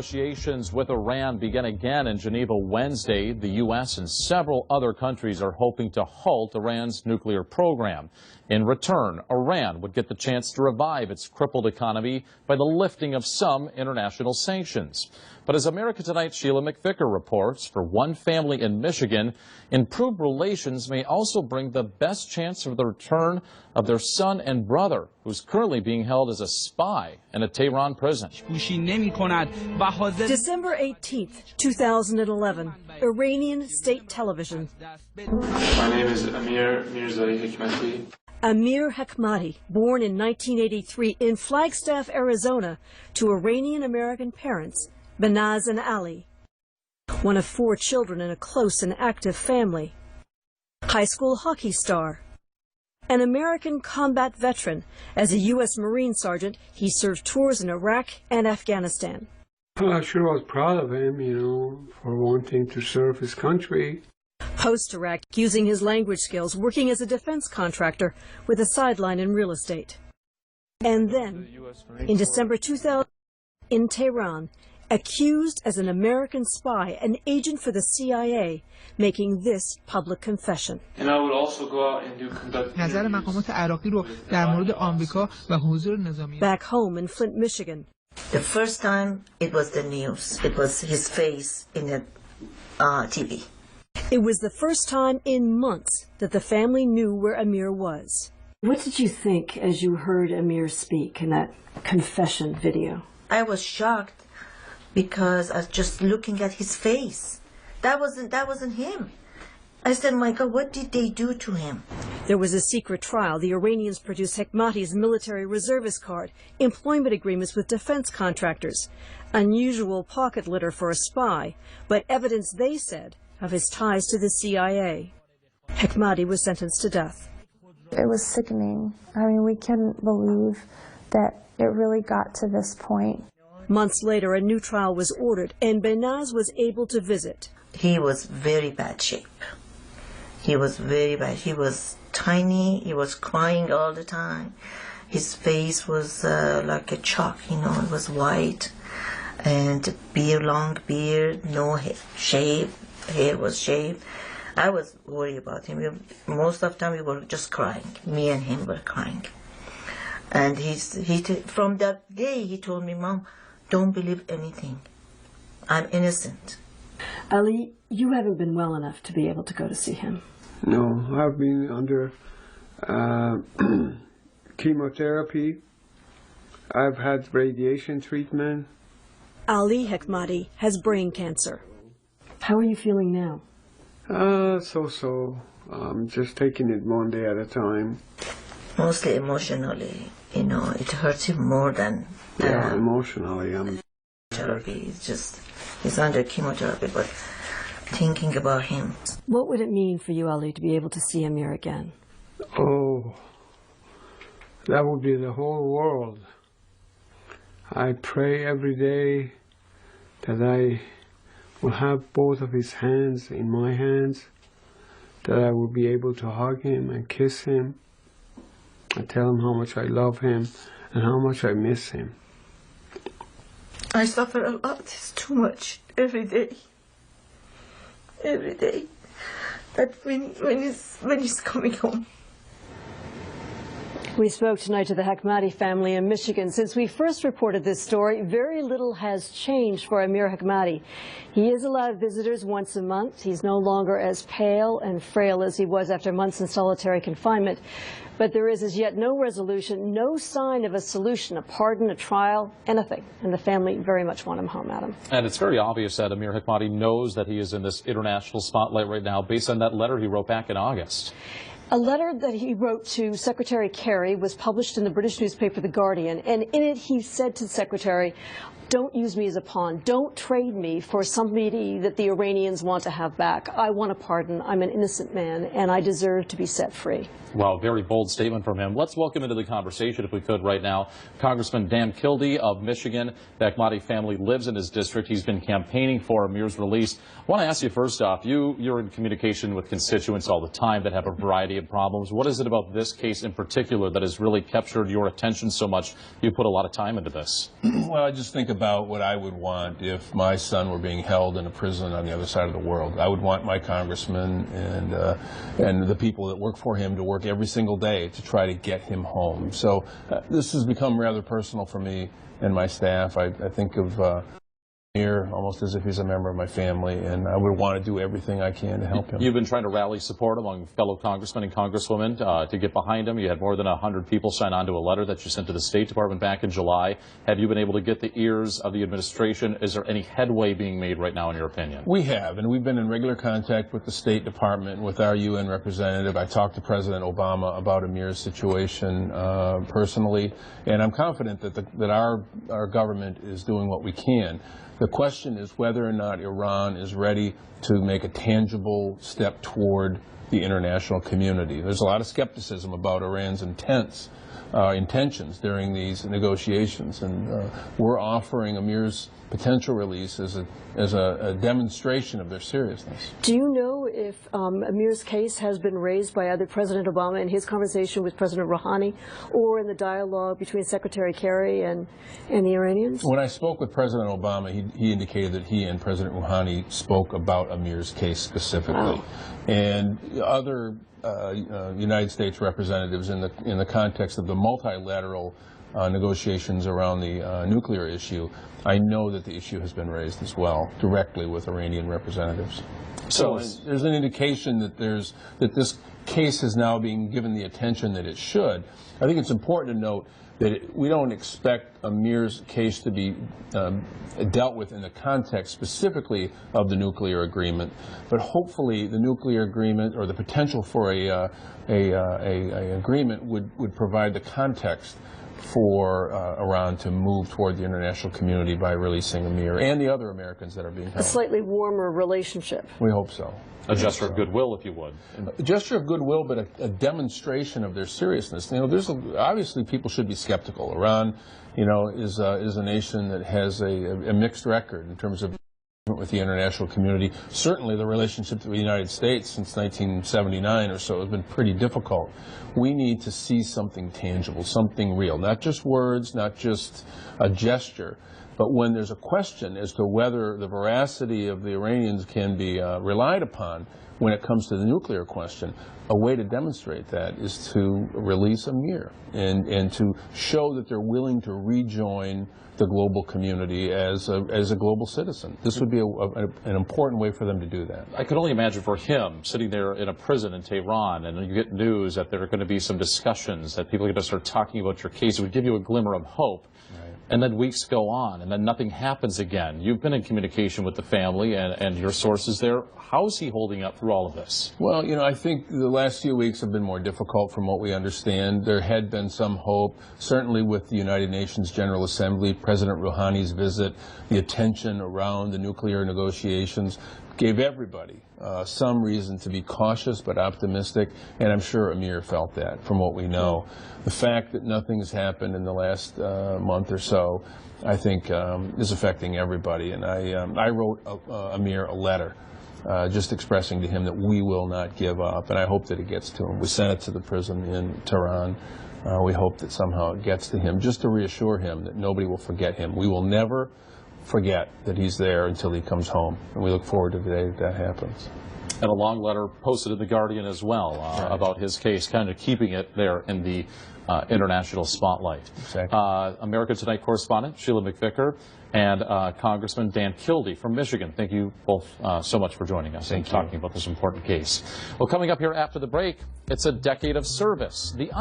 Negotiations with Iran begin again in Geneva Wednesday. The U.S. and several other countries are hoping to halt Iran's nuclear program. In return, Iran would get the chance to revive its crippled economy by the lifting of some international sanctions. But as America Tonight's Sheila McVicker reports, for one family in Michigan, improved relations may also bring the best chance of the return of their son and brother, who's currently being held as a spy in a Tehran prison. December 18th, 2011, Iranian state television. My name is Amir Hekmati. Amir Hekmati, born in 1983 in Flagstaff, Arizona, to Iranian-American parents, Benaz and Ali. One of 4 children in a close and active family. High school hockey star. An American combat veteran. As a U.S. Marine sergeant, he served tours in Iraq and Afghanistan. Well, I sure was proud of him, for wanting to serve his country. Post-Iraq, using his language skills, working as a defense contractor with a sideline in real estate. And then, in December 2000, in Tehran, accused as an American spy, an agent for the CIA, making this public confession. And I would also go out and conduct interviews. Back home in Flint, Michigan. The first time it was the news. It was his face in the TV. It was the first time in months that the family knew where Amir was. What did you think as you heard Amir speak in that confession video? I was shocked because I was just looking at his face. That wasn't him. I said, my God, what did they do to him? There was a secret trial. The Iranians produced Hekmati's military reservist card, employment agreements with defense contractors, unusual pocket litter for a spy, but evidence, they said, of his ties to the CIA. Hekmati was sentenced to death. It was sickening. I mean, we couldn't believe that it really got to this point. Months later, a new trial was ordered, and Benaz was able to visit. He was very bad shape. He was very bad. He was tiny. He was crying all the time. His face was like a chalk, it was white. And long beard, no shave. Hair was shaved. I was worried about him. Most of the time we were just crying. Me and him were crying. And from that day he told me, Mom, don't believe anything. I'm innocent. Ali, you haven't been well enough to be able to go to see him. No, I've been under chemotherapy. I've had radiation treatment. Ali Hekmati has brain cancer. How are you feeling now? So. I'm just taking it one day at a time. Mostly emotionally, it hurts him more than... Yeah, emotionally. Therapy, he's under chemotherapy, but thinking about him. What would it mean for you, Ali, to be able to see Amir again? Oh, that would be the whole world. I pray every day that I will have both of his hands in my hands, that I will be able to hug him and kiss him and tell him how much I love him and how much I miss him. I suffer a lot. It's too much every day. Every day. That when he's coming home. We spoke tonight to the Hekmati family in Michigan. Since we first reported this story, very little has changed for Amir Hekmati. He is allowed visitors once a month. He's no longer as pale and frail as he was after months in solitary confinement. But there is as yet no resolution, no sign of a solution, a pardon, a trial, anything. And the family very much want him home, Adam. And it's very obvious that Amir Hekmati knows that he is in this international spotlight right now based on that letter he wrote back in August. A letter that he wrote to Secretary Kerry was published in the British newspaper The Guardian, and in it he said to the Secretary, don't use me as a pawn. Don't trade me for somebody that the Iranians want to have back. I want a pardon. I'm an innocent man, and I deserve to be set free. Wow, very bold statement from him. Let's welcome into the conversation, if we could right now, Congressman Dan Kildee of Michigan. The Hekmati family lives in his district. He's been campaigning for Amir's release. I want to ask you first off, you're in communication with constituents all the time that have a variety of problems. What is it about this case in particular that has really captured your attention so much? You put a lot of time into this. Well, I just think about about what I would want if my son were being held in a prison on the other side of the world. I would want my congressman and the people that work for him to work every single day to try to get him home. So this has become rather personal for me and my staff. I think of Amir almost as if he's a member of my family, and I would want to do everything I can to help him. You've been trying to rally support among fellow congressmen and congresswomen to get behind him. You had more than 100 people sign on to a letter that you sent to the State Department back in July. Have you been able to get the ears of the administration? Is there any headway being made right now, in your opinion? We have, and we've been in regular contact with the State Department and with our UN representative. I talked to President Obama about Amir's situation personally, and I'm confident that our government is doing what we can. The question is whether or not Iran is ready to make a tangible step toward the international community. There's a lot of skepticism about Iran's intentions during these negotiations, and we're offering Amir's potential release as a demonstration of their seriousness. Do you know if Amir's case has been raised by either President Obama in his conversation with President Rouhani or in the dialogue between Secretary Kerry and the Iranians? When I spoke with President Obama, he indicated that he and President Rouhani spoke about Amir's case specifically. And other United States representatives in the context of the multilateral negotiations around the nuclear issue, I know that the issue has been raised as well, directly with Iranian representatives. So there's an indication that this case is now being given the attention that it should. I think it's important to note that we don't expect Amir's case to be dealt with in the context specifically of the nuclear agreement, but hopefully the nuclear agreement or the potential for a agreement would provide the context for Iran to move toward the international community by releasing Amir and the other Americans that are being held. A slightly warmer relationship. We hope so. A gesture of goodwill, if you would. A gesture of goodwill, but a demonstration of their seriousness. You know, obviously people should be skeptical. Iran, you know, is a nation that has a mixed record in terms of with the international community. Certainly the relationship with the United States since 1979 or so has been pretty difficult. We need to see something tangible, something real, not just words, not just a gesture, but when there's a question as to whether the veracity of the Iranians can be relied upon when it comes to the nuclear question, a way to demonstrate that is to release Amir and to show that they're willing to rejoin the global community as a global citizen. This would be an important way for them to do that. I could only imagine for him sitting there in a prison in Tehran, and you get news that there are going to be some discussions, that people are going to start talking about your case. It would give you a glimmer of hope. Right. And then weeks go on, and then nothing happens again. You've been in communication with the family and your sources there. How is he holding up through all of this? Well, you know, I think the last few weeks have been more difficult from what we understand. There had been some hope, certainly with the United Nations General Assembly, President Rouhani's visit, the attention around the nuclear negotiations gave everybody some reason to be cautious but optimistic, and I'm sure Amir felt that from what we know. The fact that nothing's happened in the last month or so, I think, is affecting everybody. And I wrote Amir a letter just expressing to him that we will not give up, and I hope that it gets to him. We sent it to the prison in Tehran. We hope that somehow it gets to him, just to reassure him that nobody will forget him. We will never forget that he's there until he comes home, and we look forward to the day that happens. And a long letter posted in The Guardian as well about his case, kind of keeping it there in the international spotlight. Exactly. America Tonight correspondent Sheila McVicker and Congressman Dan Kildee from Michigan. Thank you both so much for joining us and talking about this important case. Well, coming up here after the break, it's a decade of service. The